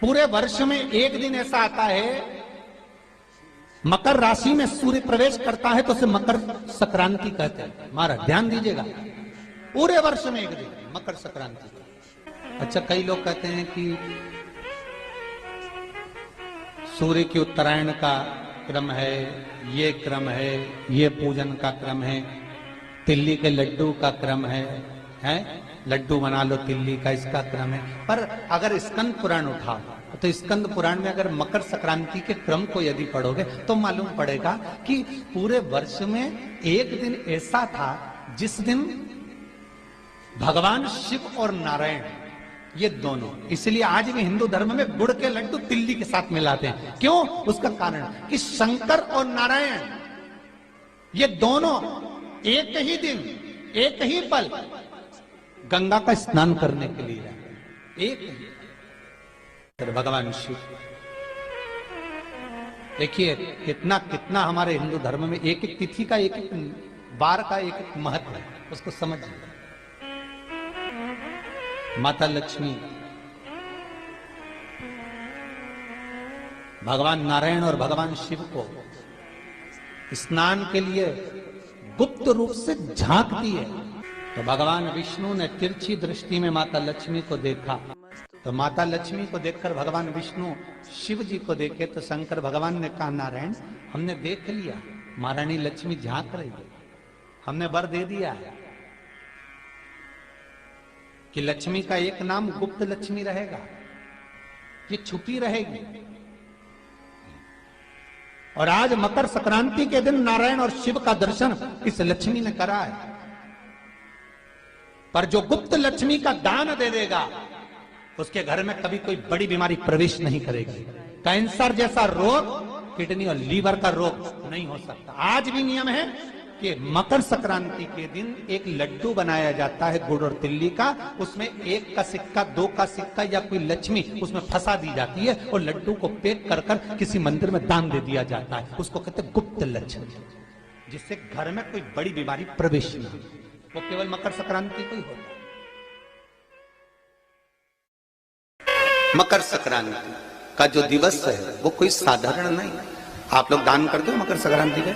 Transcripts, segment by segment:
पूरे वर्ष में एक दिन ऐसा आता है, मकर राशि में सूर्य प्रवेश करता है तो उसे मकर संक्रांति कहते हैं। महाराज ध्यान दीजिएगा, पूरे वर्ष में एक दिन मकर संक्रांति। अच्छा, कई लोग कहते हैं कि सूर्य की उत्तरायण का क्रम है, ये क्रम है, ये पूजन का क्रम है, तिल्ली के लड्डू का क्रम है, लड्डू बना लो तिल्ली का, इसका क्रम है। पर अगर स्कंद पुराण उठाओ तो स्कंद पुराण में अगर मकर संक्रांति के क्रम को यदि पढ़ोगे तो मालूम पड़ेगा कि पूरे वर्ष में एक दिन ऐसा था जिस दिन भगवान शिव और नारायण, ये दोनों, इसलिए आज भी हिंदू धर्म में गुड़ के लड्डू तिल्ली के साथ मिलाते हैं। क्यों? उसका कारण कि शंकर और नारायण ये दोनों एक ही दिन, एक ही पल गंगा का स्नान करने के लिए रहे। एक ही भगवान शिव, देखिए कितना कितना हमारे हिंदू धर्म में एक एक तिथि का, एक एक बार का एक एक महत्व है, उसको समझिए। माता लक्ष्मी, भगवान नारायण और भगवान शिव को स्नान के लिए गुप्त रूप से झांकती है। तो भगवान विष्णु ने तिरछी दृष्टि में माता लक्ष्मी को देखा, तो माता लक्ष्मी को देखकर भगवान विष्णु शिव जी को देखे तो शंकर भगवान ने कहा, नारायण हमने देख लिया, महारानी लक्ष्मी झांक रही है, हमने वर दे दिया है कि लक्ष्मी का एक नाम गुप्त लक्ष्मी रहेगा, ये छुपी रहेगी। और आज मकर संक्रांति के दिन नारायण और शिव का दर्शन इस लक्ष्मी ने करा है। पर जो गुप्त लक्ष्मी का दान दे देगा उसके घर में कभी कोई बड़ी बीमारी प्रवेश नहीं करेगी। कैंसर जैसा रोग, किडनी और लीवर का रोग नहीं हो सकता। आज भी नियम है कि मकर संक्रांति के दिन एक लड्डू बनाया जाता है गुड़ और तिल्ली का, उसमें 1 का सिक्का, 2 का सिक्का या कोई लक्ष्मी उसमें फंसा दी जाती है और लड्डू को पैक कर कर किसी मंदिर में दान दे दिया जाता है। उसको कहते हैं गुप्त लक्ष्मी, जिससे घर में कोई बड़ी बीमारी प्रवेश नहीं हो। वो केवल मकर संक्रांति को ही होता है। मकर संक्रांति का जो दिवस है वो कोई साधारण नहीं। आप लोग दान करते हो मकर संक्रांति के?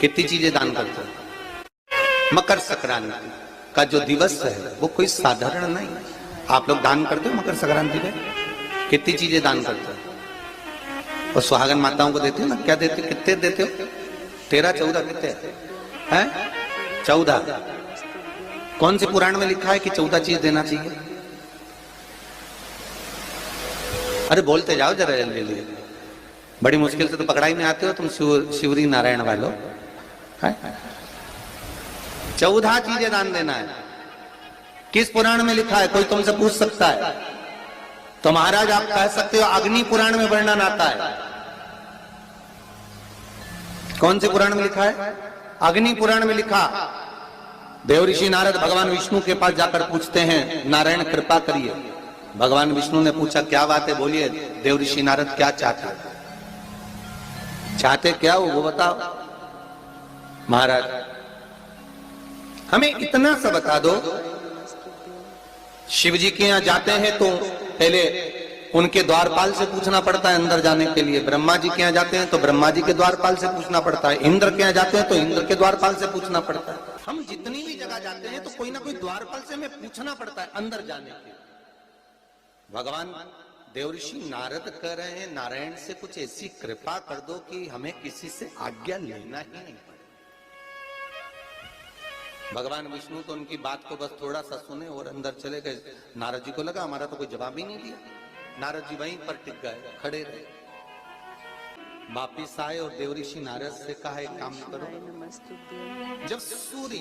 कितनी चीजें दान करते हो? मकर संक्रांति का जो दिवस है वो कोई साधारण नहीं। आप लोग दान करते हो मकर संक्रांति के? कितनी चीजें दान करते हो? और सुहागन माताओं को देते हो ना? क्या देते हो? कितने देते हो? 13, 14 कितने हैं? 14। कौन से पुराण में लिखा है कि 14 चीज देना चाहिए? अरे बोलते जाओ जरा जल्दी जल्दी, बड़ी मुश्किल से तो पकड़ाई में आते हो तुम शिवरी नारायण वालों। 14 चीजें दान देना है। किस पुराण में लिखा है? कोई तुमसे पूछ सकता है तो महाराज आप कह सकते हो अग्नि पुराण में वर्णन आता है। कौन से पुराण में लिखा है? अग्नि पुराण में लिखा। देव ऋषि नारद भगवान विष्णु के पास जाकर पूछते हैं, नारायण कृपा करिए। भगवान विष्णु ने पूछा क्या बात है, बोलिए। देव ऋषि नारद क्या चाहते क्या हो वो बताओ। महाराज हमें इतना सा बता दो, शिव जी के यहां जाते हैं तो पहले उनके द्वारपाल से पूछना पड़ता है अंदर जाने के लिए। ब्रह्मा जी के यहां जाते हैं तो ब्रह्मा जी के द्वारपाल से पूछना पड़ता है। इंद्र के यहां जाते हैं तो इंद्र के द्वारपाल से पूछना पड़ता है। हम जितनी भी जगह जाते हैं तो कोई ना कोई द्वारपाल से हमें पूछना पड़ता है अंदर जाने के लिए। भगवान देवऋषि नारद कह रहे हैं, नारायण से कुछ ऐसी कृपा कर दो कि हमें किसी से आज्ञा लेना ही नहीं पड़े। भगवान विष्णु तो उनकी बात को बस थोड़ा सा सुने और अंदर चले गए। नारद जी को लगा हमारा तो कोई जवाब ही नहीं दिया। नारद जी वहीं पर टिक गए, खड़े रहे। वापिस आए और देवऋषि नारद से कहा एक काम करो, जब सूर्य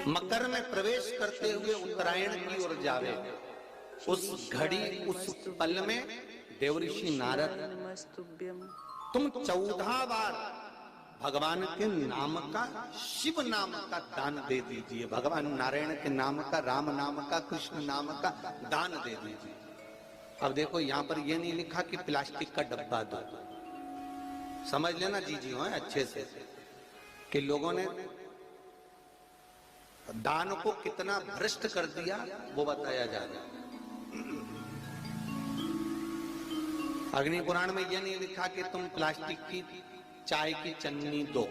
मकर में प्रवेश करते हुए उत्तरायण की ओर जावे, उस घड़ी उस पल में देवऋषि नारद तुम 14 बार भगवान के नाम का, शिव नाम का दान दे दीजिए। भगवान नारायण के नाम का, राम नाम का, कृष्ण नाम का दान दे दीजिए। अब देखो यहां पर यह नहीं लिखा कि प्लास्टिक का डब्बा दो। समझ लेना जी हो अच्छे से कि लोगों ने दान को कितना भ्रष्ट कर दिया वो बताया जा रहा है। अग्नि पुराण में यह नहीं लिखा कि तुम प्लास्टिक की चाय की चन्नी दो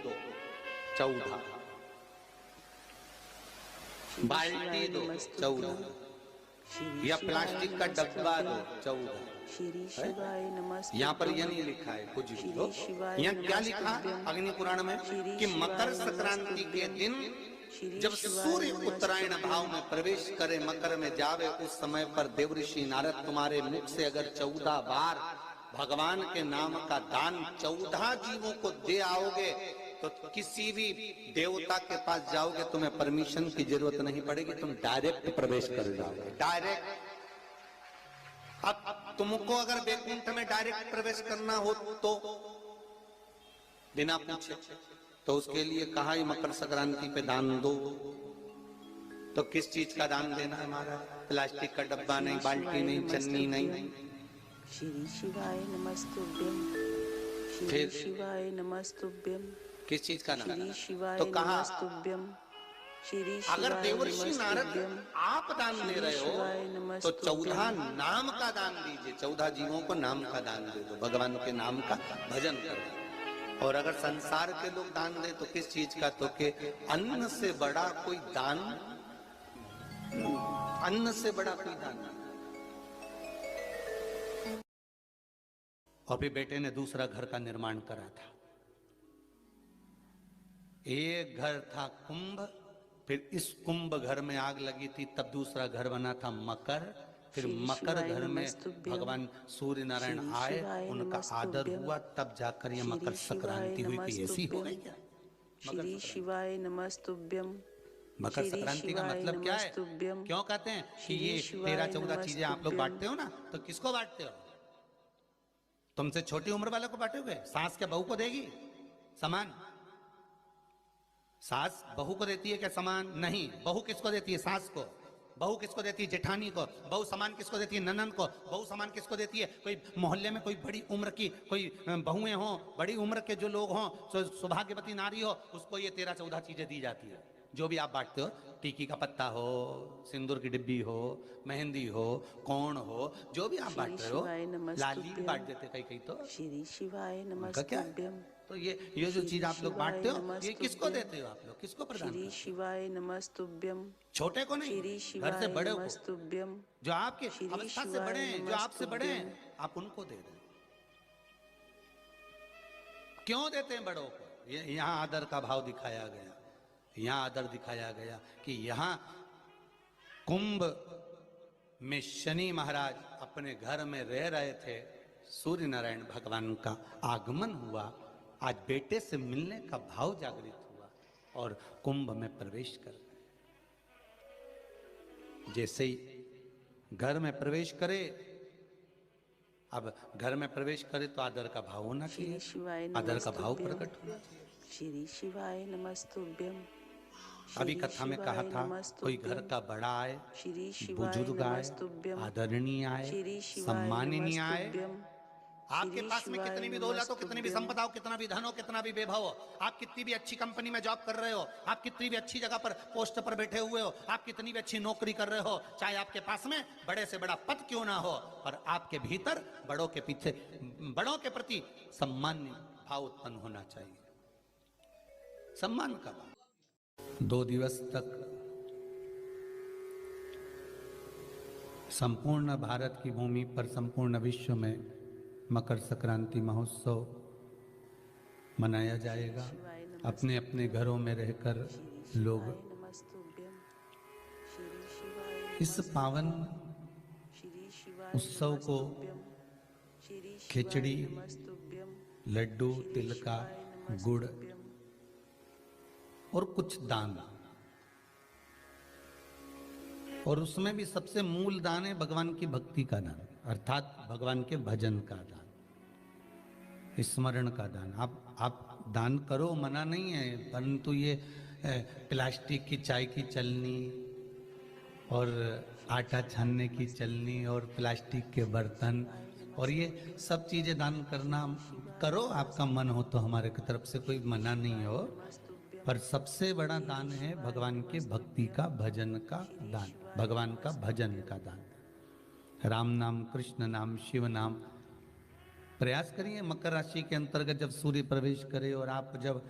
14, बाल्टी दो 14, या प्लास्टिक का डब्बा दो 14। यहाँ पर यह नहीं लिखा है कुछ भी दो। यहाँ क्या लिखा अग्नि पुराण में कि मकर संक्रांति के दिन जब सूर्य उत्तरायण भाव में प्रवेश करे, मकर में जावे, उस समय पर देवऋषि नारद तुम्हारे मुख से अगर 14 बार भगवान के नाम का दान 14 जीवों को दे आओगे तो किसी भी देवता के पास जाओगे, तुम्हें परमिशन की जरूरत नहीं पड़ेगी, तुम डायरेक्ट प्रवेश कर जाओगे, डायरेक्ट। अब तुमको अगर वैकुंठ में डायरेक्ट प्रवेश करना हो तो बिना पूछे, तो उसके लिए कहा ही मकर संक्रांति पे दान दो। तो किस चीज का दान देना है हमारा? प्लास्टिक का डब्बा नहीं, बाल्टी नहीं, चन्नी नहीं। श्री शिवाय नमस्तुभ्यम, श्री शिवाय नमस्तुभ्यम। किस चीज का नाम? श्री शिवाय तो कहा नमस्तुभ्यम, श्री अगर शिवाय देवर्षि नारद नमस्तुभ्यम, आप दान दे रहे हो तो 14 नाम का दान दीजिए, 14 जीवों को नाम का दान दे दो, भगवान के नाम का भजन करो। और अगर संसार के लोग दान दे तो किस चीज का? तो के अन्न से बड़ा कोई दान, अन्न से बड़ा कोई दान। और फिर बेटे ने दूसरा घर का निर्माण करा था। एक घर था कुंभ, फिर इस कुंभ घर में आग लगी थी, तब दूसरा घर बना था मकर। फिर मकर घर में भगवान सूर्य नारायण आए, उनका आदर हुआ, तब जाकर ये मकर संक्रांति हुई। कि ऐसी हो गई क्या? श्री शिवाय नमस्तुभ्यम। मकर संक्रांति का मतलब क्या है? क्यों कहते हैं कि ये 13-14 चीजें आप लोग बांटते हो ना, तो किसको बांटते हो? तुमसे छोटी उम्र वालों को बांटोगे? सास क्या बहू को देगी समान? सास बहू को देती है क्या समान? नहीं। बहू किसको देती है? सास को। बहू किसको देती है? जेठानी को। बहू समान किसको देती है? ननन को। बहू समान किसको देती है? कोई मोहल्ले में कोई बड़ी उम्र की कोई बहुएं हो, बड़ी उम्र के जो लोग हों, सौभाग्यवती नारी हो, उसको ये 13-14 चीजें दी जाती है। जो भी आप बांटते हो, टीकी का पत्ता हो, सिंदूर की डिब्बी हो, मेहंदी हो, कोण हो, जो भी आप बांट रहे हो, लाली भी बांट देते कई तो। श्री शिवाय नमस्तुभ्यम। तो ये जो चीज आप लोग बांटते हो, ये किसको देते हो आप लोग? किसको प्रदान करते हो? श्री शिवाय नमस्तुभ्यम। छोटे को नहीं, घर से बड़े को, जो आपके अवस्था से बड़े हैं, जो आपसे बड़े हैं, आप उनको दे दो। क्यों देते हैं बड़ों को? यहाँ आदर का भाव दिखाया गया, यहाँ आदर दिखाया गया कि यहाँ कुंभ में शनि महाराज अपने घर में रह रहे थे, सूर्य नारायण भगवान का आगमन हुआ, आज बेटे से मिलने का भाव जागृत हुआ और कुंभ में प्रवेश कर गए। जैसे ही घर में प्रवेश करे, अब घर में प्रवेश करे तो आदर का भाव होना चाहिए, आदर का भाव प्रकट होना चाहिए। श्री शिवाय नमस्तुभ्यम। अभी कथा में कहा था, कोई घर का बड़ा आए, बुजुर्ग आए, आदरणीय आए, सम्माननीय आए, आपके पास में कितनी भी दौलत हो, कितनी भी संपदा हो, कितना भी धन हो, कितना भी वैभव हो, आप कितनी भी अच्छी कंपनी में जॉब कर रहे हो, आप कितनी भी अच्छी जगह पर पोस्ट पर बैठे हुए हो, आप कितनी भी अच्छी नौकरी कर रहे हो, चाहे आपके पास में बड़े से बड़ा पद क्यों ना हो, और आपके भीतर बड़ों के पीछे, बड़ों के प्रति सम्मान भाव उत्पन्न होना चाहिए, सम्मान का भाव। 2 दिवस तक संपूर्ण भारत की भूमि पर, संपूर्ण विश्व में मकर संक्रांति महोत्सव मनाया जाएगा। अपने अपने घरों में रहकर लोग इस पावन उत्सव को खिचड़ी, लड्डू, तिल का, गुड़ और कुछ दान, और उसमें भी सबसे मूल दान है भगवान की भक्ति का दान, अर्थात भगवान के भजन का दान, स्मरण का दान। आप दान करो, मना नहीं है, परंतु ये प्लास्टिक की चाय की चलनी और आटा छानने की चलनी और प्लास्टिक के बर्तन और ये सब चीजें दान करना करो, आपका मन हो तो, हमारे की तरफ से कोई मना नहीं हो, पर सबसे बड़ा दान है भगवान के भक्ति का, भजन का दान, भगवान का भजन का दान। राम नाम, कृष्ण नाम, शिव नाम। प्रयास करिए मकर राशि के अंतर्गत जब सूर्य प्रवेश करे और आप जब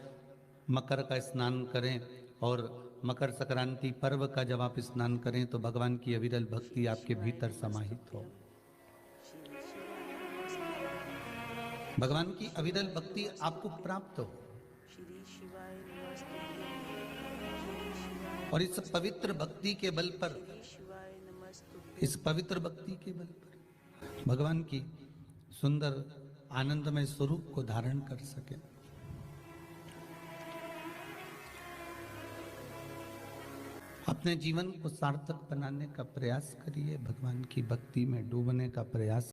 मकर का स्नान करें और मकर संक्रांति पर्व का जब आप स्नान करें तो भगवान की अविरल भक्ति आपके भीतर समाहित हो। श्री शिवाय नमस्तुभ्यं भगवान की अविरल भक्ति आपको प्राप्त हो श्री शिवाय नमस्तुभ्यं श्री शिवाय और इस पवित्र भक्ति के बल पर, श्री शिवाय नमस्तुभ्यं इस पवित्र भक्ति के बल पर भगवान की सुंदर आनंदमय स्वरूप को धारण कर सके। अपने जीवन को सार्थक बनाने का प्रयास करिए, भगवान की भक्ति में डूबने का प्रयास